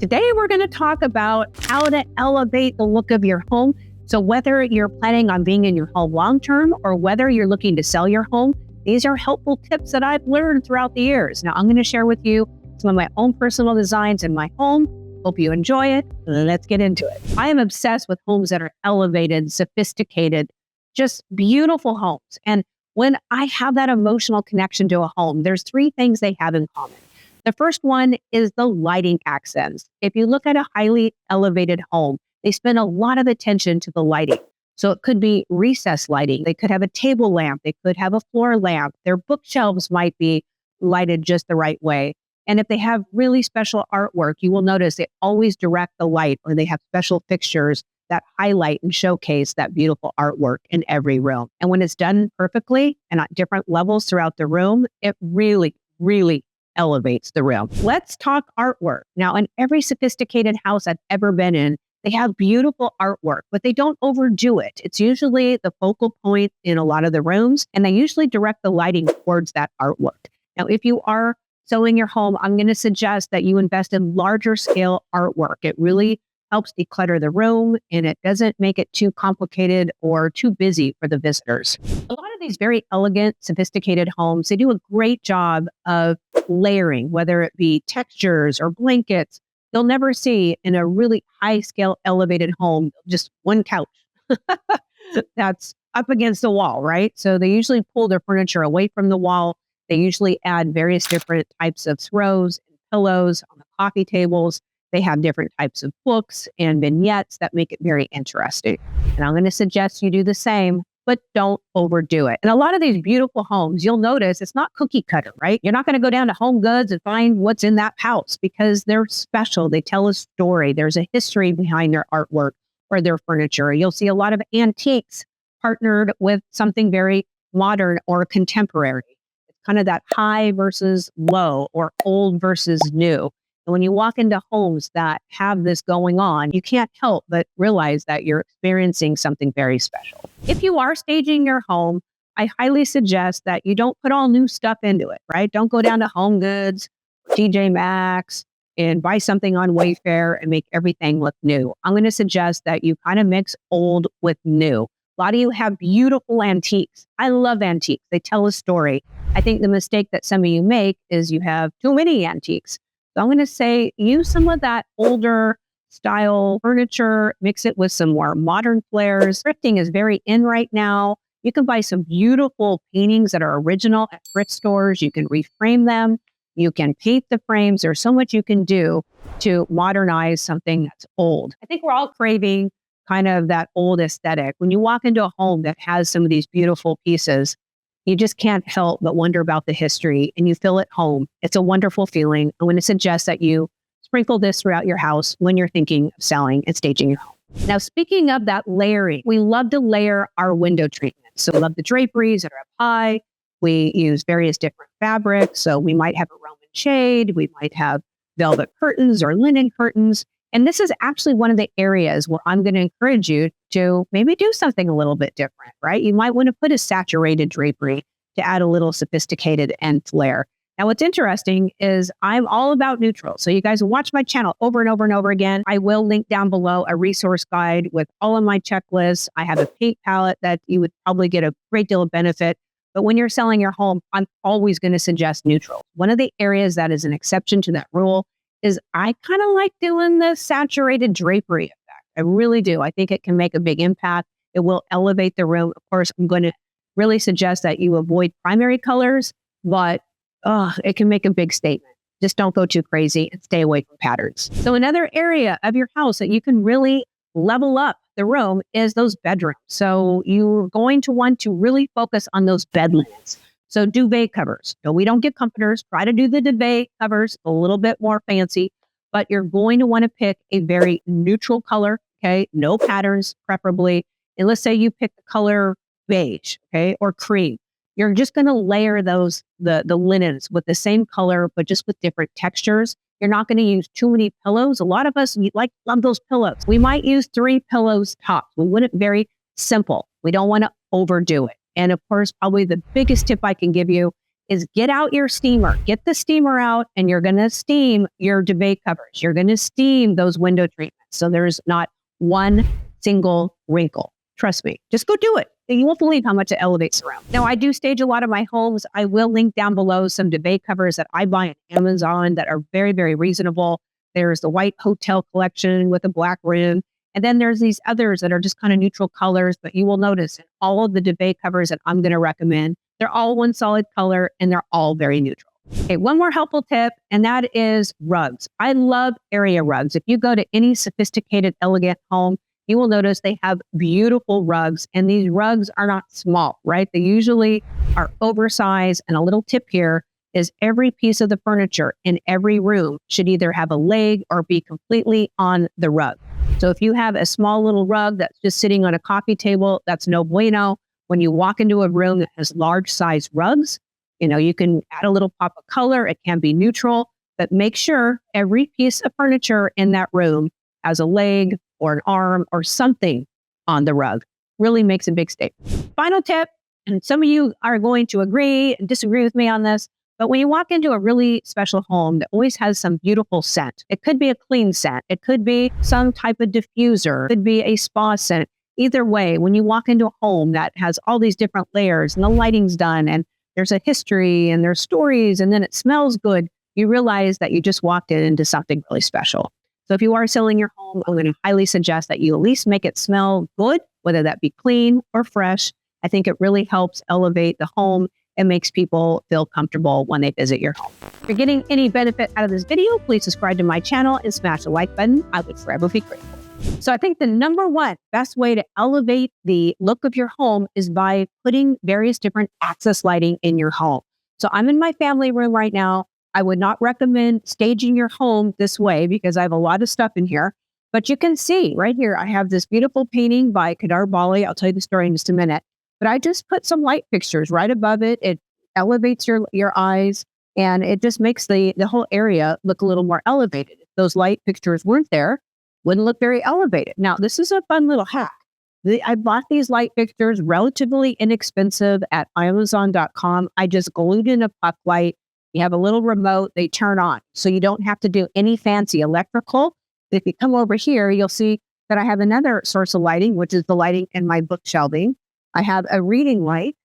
Today, we're going to talk about how to elevate the look of your home. So whether you're planning on being in your home long-term or whether you're looking to sell your home, these are helpful tips that I've learned throughout the years. Now, I'm going to share with you some of my own personal designs in my home. Hope you enjoy it. Let's get into it. I am obsessed with homes that are elevated, sophisticated, just beautiful homes. And when I have that emotional connection to a home, there's three things they have in common. The first one is the lighting accents. If you look at a highly elevated home, they spend a lot of attention to the lighting. So it could be recessed lighting. They could have a table lamp. They could have a floor lamp. Their bookshelves might be lighted just the right way. And if they have really special artwork, you will notice they always direct the light, or they have special fixtures that highlight and showcase that beautiful artwork in every room. And when it's done perfectly and at different levels throughout the room, it really elevates the room. Let's talk artwork. Now, in every sophisticated house I've ever been in, they have beautiful artwork, but they don't overdo it. It's usually the focal point in a lot of the rooms, and they usually direct the lighting towards that artwork. Now, if you are selling your home, I'm going to suggest that you invest in larger scale artwork. It really helps declutter the room, and it doesn't make it too complicated or too busy for the visitors. A lot of these very elegant, sophisticated homes, they do a great job of layering, whether it be textures or blankets. You'll never see in a really high scale elevated home, just one couch that's up against the wall, right? So they usually pull their furniture away from the wall. They usually add various different types of throws and pillows on the coffee tables. They have different types of books and vignettes that make it very interesting. And I'm going to suggest you do the same, but don't overdo it. And a lot of these beautiful homes, you'll notice it's not cookie cutter, right? You're not going to go down to Home Goods and find what's in that house because they're special. They tell a story. There's a history behind their artwork or their furniture. You'll see a lot of antiques partnered with something very modern or contemporary. It's kind of that high versus low or old versus new. And when you walk into homes that have this going on, you can't help but realize that you're experiencing something very special. If you are staging your home, I highly suggest that you don't put all new stuff into it, right? Don't go down to Home Goods, TJ Maxx, and buy something on Wayfair and make everything look new. I'm going to suggest that you kind of mix old with new. A lot of you have beautiful antiques. I love antiques. They tell a story. I think the mistake that some of you make is you have too many antiques. So I'm going to say use some of that older style furniture, mix it with some more modern flares. Thrifting is very in right now. You can buy some beautiful paintings that are original at thrift stores. You can reframe them. You can paint the frames. There's so much you can do to modernize something that's old. I think we're all craving kind of that old aesthetic. When you walk into a home that has some of these beautiful pieces, you just can't help but wonder about the history and you feel at home. It's a wonderful feeling. I'm going to suggest that you sprinkle this throughout your house when you're thinking of selling and staging your home. Now, speaking of that layering, we love to layer our window treatments. So we love the draperies that are up high. We use various different fabrics. So we might have a Roman shade. We might have velvet curtains or linen curtains. And this is actually one of the areas where I'm going to encourage you to maybe do something a little bit different, right? You might want to put a saturated drapery to add a little sophisticated end flare. Now, what's interesting is I'm all about neutral. So you guys will watch my channel over and over and over again. I will link down below a resource guide with all of my checklists. I have a paint palette that you would probably get a great deal of benefit. But when you're selling your home, I'm always going to suggest neutral. One of the areas that is an exception to that rule is I kind of like doing the saturated drapery effect. I really do. I think it can make a big impact. It will elevate the room. Of course, I'm going to really suggest that you avoid primary colors, but it can make a big statement. Just don't go too crazy and stay away from patterns. So another area of your house that you can really level up the room is those bedrooms. So you're going to want to really focus on those bed linens. So duvet covers. No, we don't get comforters. Try to do the duvet covers a little bit more fancy, but you're going to want to pick a very neutral color, okay? No patterns, preferably. And let's say you pick the color beige, okay, or cream. You're just going to layer those, the linens with the same color, but just with different textures. You're not going to use too many pillows. A lot of us, love those pillows. We might use 3 pillows tops. We want it very simple. We don't want to overdo it. And of course, probably the biggest tip I can give you is get out your steamer. Get the steamer out, and you're going to steam your duvet covers. You're going to steam those window treatments so there's not one single wrinkle. Trust me, just go do it. And you won't believe how much it elevates the room. Now, I do stage a lot of my homes. I will link down below some duvet covers that I buy on Amazon that are very, very reasonable. There's the white hotel collection with a black rim. And then there's these others that are just kind of neutral colors, but you will notice in all of the duvet covers that I'm going to recommend, they're all one solid color and they're all very neutral. Okay, one more helpful tip, and that is rugs. I love area rugs. If you go to any sophisticated, elegant home, you will notice they have beautiful rugs, and these rugs are not small, right? They usually are oversized, and a little tip here is every piece of the furniture in every room should either have a leg or be completely on the rug. So if you have a small little rug that's just sitting on a coffee table, that's no bueno. When you walk into a room that has large size rugs, you can add a little pop of color. It can be neutral, but make sure every piece of furniture in that room has a leg or an arm or something on the rug. Really makes a big statement. Final tip, and some of you are going to agree and disagree with me on this, but when you walk into a really special home that always has some beautiful scent, it could be a clean scent, it could be some type of diffuser, it could be a spa scent. Either way, when you walk into a home that has all these different layers and the lighting's done and there's a history and there's stories and then it smells good, you realize that you just walked into something really special. So if you are selling your home, I'm going to highly suggest that you at least make it smell good, whether that be clean or fresh. I think it really helps elevate the home and makes people feel comfortable when they visit your home. If you're getting any benefit out of this video, please subscribe to my channel and smash the like button. I would forever be grateful. So I think the number one best way to elevate the look of your home is by putting various different access lighting in your home. So I'm in my family room right now. I would not recommend staging your home this way because I have a lot of stuff in here. But you can see right here, I have this beautiful painting by Kadar Boly. I'll tell you the story in just a minute. But I just put some light fixtures right above it. It elevates your eyes, and it just makes the whole area look a little more elevated. If those light fixtures weren't there, wouldn't look very elevated. Now, this is a fun little hack. I bought these light fixtures relatively inexpensive at Amazon.com. I just glued in a puck light. You have a little remote, they turn on. So you don't have to do any fancy electrical. If you come over here, you'll see that I have another source of lighting, which is the lighting in my book shelving. I have a reading light.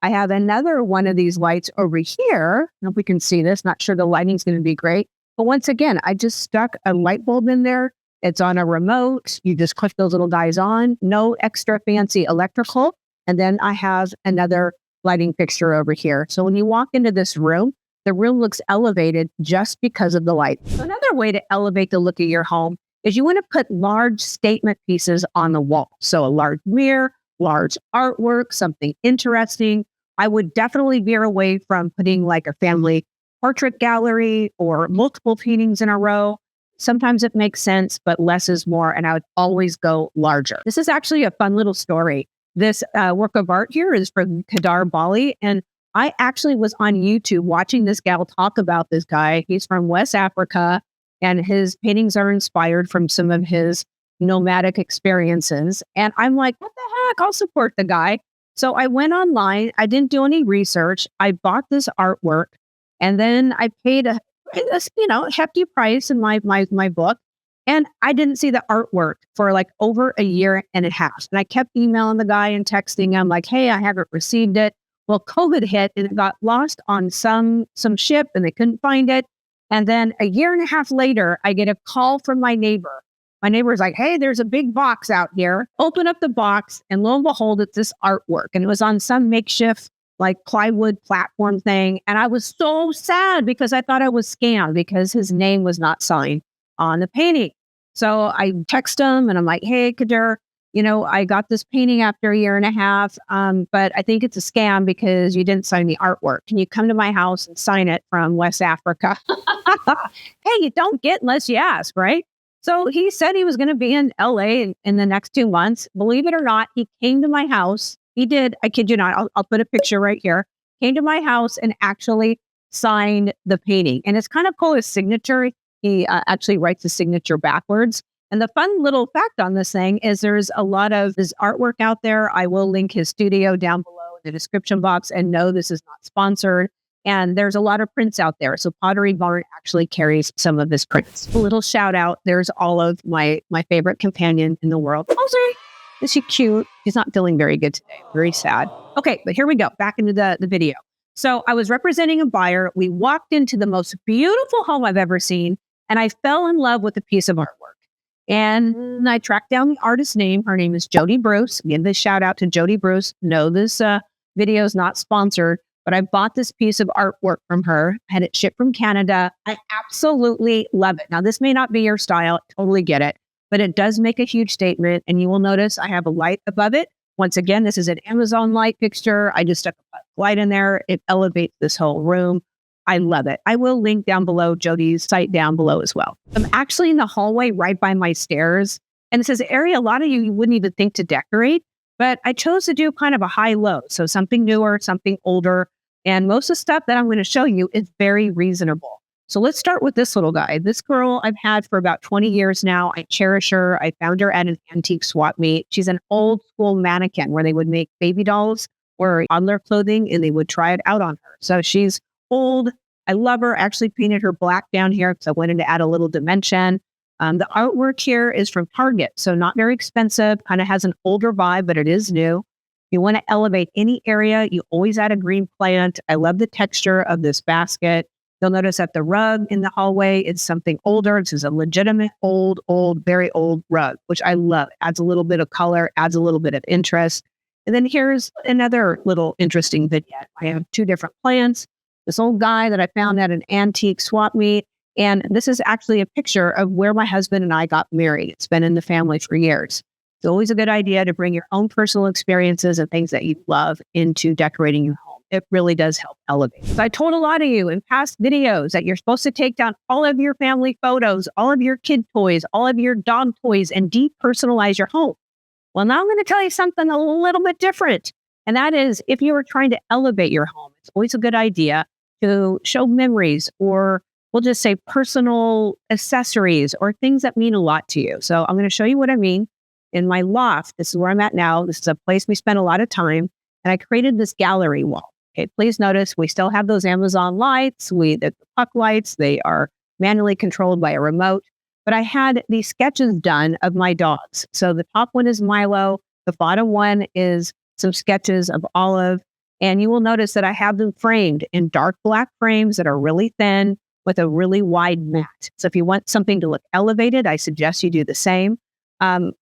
I have another one of these lights over here. I don't know if we can see this. Not sure the lighting's going to be great. But once again, I just stuck a light bulb in there. It's on a remote. You just click those little guys on. No extra fancy electrical. And then I have another lighting fixture over here. So when you walk into this room, the room looks elevated just because of the light. So another way to elevate the look of your home is you want to put large statement pieces on the wall. So a large mirror, large artwork, something interesting. I would definitely veer away from putting like a family portrait gallery or multiple paintings in a row. Sometimes it makes sense, but less is more, and I would always go larger. This is actually a fun little story. This work of art here is from Kadar Boly, and I actually was on YouTube watching this gal talk about this guy. He's from West Africa, and his paintings are inspired from some of his nomadic experiences. And I'm like, what the heck? I'll support the guy. So I went online. I didn't do any research. I bought this artwork, and then I paid a hefty price in my book. And I didn't see the artwork for like over a year and a half. And I kept emailing the guy and texting him like, hey, I haven't received it. Well, COVID hit and it got lost on some ship and they couldn't find it. And then a year and a half later, I get a call from my neighbor. My neighbor's like, hey, there's a big box out here. Open up the box, and lo and behold, it's this artwork. And it was on some makeshift like plywood platform thing. And I was so sad because I thought I was scammed because his name was not signed on the painting. So I text him and I'm like, hey, Kadar, I got this painting after a year and a half, but I think it's a scam because you didn't sign the artwork. Can you come to my house and sign it from West Africa? Hey, you don't get unless you ask, right? So he said he was going to be in LA in the next 2 months. Believe it or not, he came to my house. He did. I kid you not. I'll put a picture right here. Came to my house and actually signed the painting. And it's kind of cool. His signature, he actually writes his signature backwards. And the fun little fact on this thing is there's a lot of his artwork out there. I will link his studio down below in the description box. And no, this is not sponsored. And there's a lot of prints out there. So Pottery Barn actually carries some of his prints. A little shout out. There's Olive, my favorite companion in the world. Oh, sorry. Is she cute? She's not feeling very good today. Very sad. Okay, but here we go. Back into the video. So I was representing a buyer. We walked into the most beautiful home I've ever seen, and I fell in love with a piece of artwork. And I tracked down the artist's name. Her name is Jody Bruce. Give this shout out to Jody Bruce. No, this video is not sponsored, but I bought this piece of artwork from her. I had it shipped from Canada. I absolutely love it. Now, this may not be your style. Totally get it. But it does make a huge statement. And you will notice I have a light above it. Once again, this is an Amazon light fixture. I just stuck a light in there. It elevates this whole room. I love it. I will link down below Jody's site down below as well. I'm actually in the hallway right by my stairs. And this is an area a lot of you wouldn't even think to decorate. But I chose to do kind of a high-low. So something newer, something older. And most of the stuff that I'm going to show you is very reasonable. So let's start with this little guy. This girl I've had for about 20 years now. I cherish her. I found her at an antique swap meet. She's an old school mannequin where they would make baby dolls or toddler clothing and they would try it out on her. So she's old. I love her. I actually painted her black down here because I wanted to add a little dimension. The artwork here is from Target, so not very expensive. Kind of has an older vibe, but it is new. You want to elevate any area. You always add a green plant. I love the texture of this basket. You'll notice that the rug in the hallway is something older. This is a legitimate old, very old rug, which I love. Adds a little bit of color, adds a little bit of interest. And then here's another little interesting vignette. I have two different plants. This old guy that I found at an antique swap meet. And this is actually a picture of where my husband and I got married. It's been in the family for years. It's always a good idea to bring your own personal experiences and things that you love into decorating your home. It really does help elevate. So I told a lot of you in past videos that you're supposed to take down all of your family photos, all of your kid toys, all of your dog toys, and depersonalize your home. Well, now I'm going to tell you something a little bit different. And that is, if you are trying to elevate your home, it's always a good idea to show memories or we'll just say personal accessories or things that mean a lot to you. So I'm going to show you what I mean. In my loft, this is where I'm at now. This is a place we spend a lot of time. And I created this gallery wall. Okay, please notice we still have those Amazon lights. The puck lights, they are manually controlled by a remote. But I had these sketches done of my dogs. So the top one is Milo. The bottom one is some sketches of Olive. And you will notice that I have them framed in dark black frames that are really thin with a really wide mat. So if you want something to look elevated, I suggest you do the same.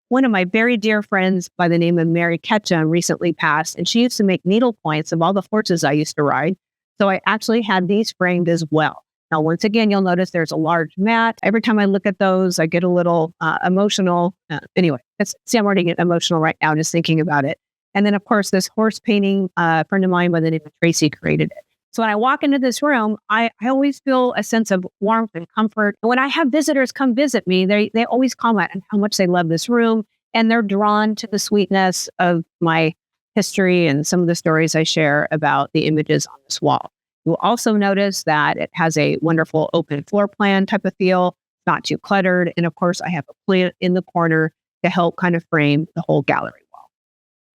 One of my very dear friends by the name of Mary Ketchum recently passed, and she used to make needle points of all the horses I used to ride. So I actually had these framed as well. Now, once again, you'll notice there's a large mat. Every time I look at those, I get a little emotional. Anyway, I'm already getting emotional right now just thinking about it. And then, of course, this horse painting, a friend of mine by the name of Tracy created it. So when I walk into this room, I always feel a sense of warmth and comfort. And when I have visitors come visit me, they always comment on how much they love this room. And they're drawn to the sweetness of my history and some of the stories I share about the images on this wall. You'll also notice that it has a wonderful open floor plan type of feel, not too cluttered. And of course, I have a plant in the corner to help kind of frame the whole gallery.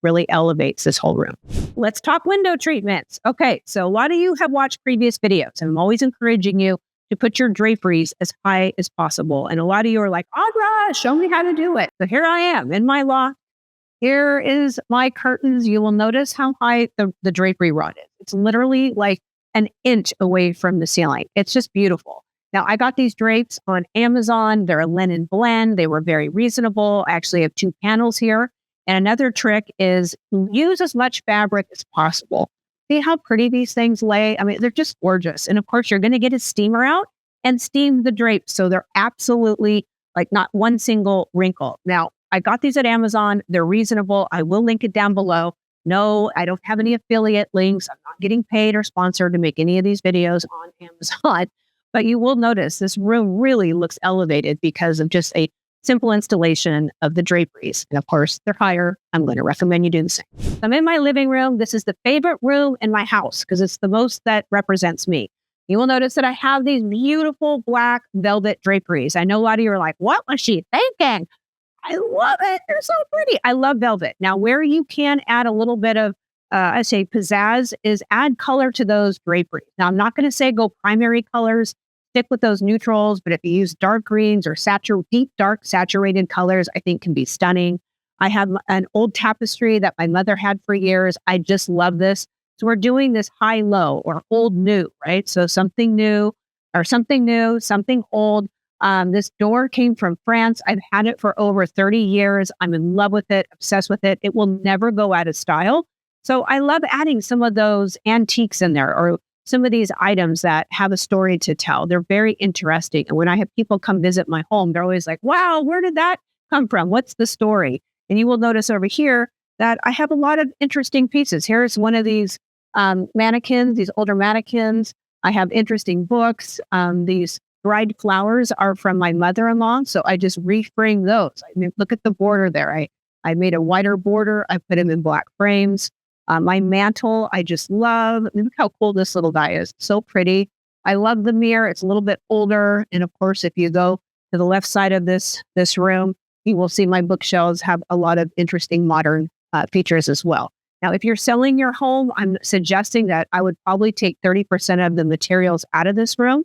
Really elevates this whole room. Let's talk window treatments. Okay, so a lot of you have watched previous videos, and I'm always encouraging you to put your draperies as high as possible. And a lot of you are like, Audra, show me how to do it. So here I am in my loft. Here is my curtains. You will notice how high the drapery rod is. It's literally like an inch away from the ceiling. It's just beautiful. Now, I got these drapes on Amazon. They're a linen blend. They were very reasonable. I actually have two panels here. And another trick is use as much fabric as possible. See how pretty these things lay? I mean, they're just gorgeous. And of course, you're going to get a steamer out and steam the drapes. So they're absolutely like not one single wrinkle. Now, I got these at Amazon. They're reasonable. I will link it down below. No, I don't have any affiliate links. I'm not getting paid or sponsored to make any of these videos on Amazon. But you will notice this room really looks elevated because of just a simple installation of the draperies. And of course, they're higher. I'm going to recommend you do the same. I'm in my living room. This is the favorite room in my house because it's the most that represents me. You will notice that I have these beautiful black velvet draperies. I know a lot of you are like, what was she thinking? I love it. They're so pretty. I love velvet. Now, where you can add a little bit of I say pizzazz, is add color to those draperies. Now, I'm not going to say go primary colors, stick with those neutrals, but if you use dark greens or deep, dark, saturated colors, I think can be stunning. I have an old tapestry that my mother had for years. I just love this. So we're doing this high-low or old-new, right? So something new, something old. This door came from France. I've had it for over 30 years. I'm in love with it, obsessed with it. It will never go out of style. So I love adding some of those antiques in there or some of these items that have a story to tell. They're very interesting. And when I have people come visit my home, they're always like, wow, where did that come from? What's the story? And you will notice over here that I have a lot of interesting pieces. Here's one of these mannequins, these older mannequins. I have interesting books. These dried flowers are from my mother-in-law. So I just reframe those. I mean, look at the border there. I made a wider border. I put them in black frames. My mantle, I just love. I mean, look how cool this little guy is. So pretty. I love the mirror. It's a little bit older. And of course, if you go to the left side of this room, you will see my bookshelves have a lot of interesting modern features as well. Now, if you're selling your home, I'm suggesting that I would probably take 30% of the materials out of this room.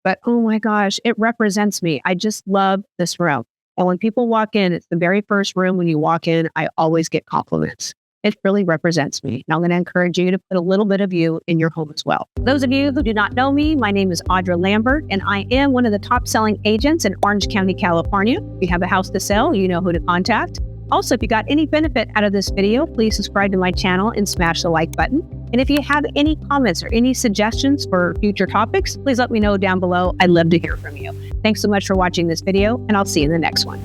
But oh my gosh, it represents me. I just love this room. And when people walk in, it's the very first room when you walk in, I always get compliments. It really represents me. Now I'm going to encourage you to put a little bit of you in your home as well. Those of you who do not know me, my name is Audra Lambert, and I am one of the top selling agents in Orange County, California. If you have a house to sell, you know who to contact. Also, if you got any benefit out of this video, please subscribe to my channel and smash the like button. And if you have any comments or any suggestions for future topics, please let me know down below. I'd love to hear from you. Thanks so much for watching this video, and I'll see you in the next one.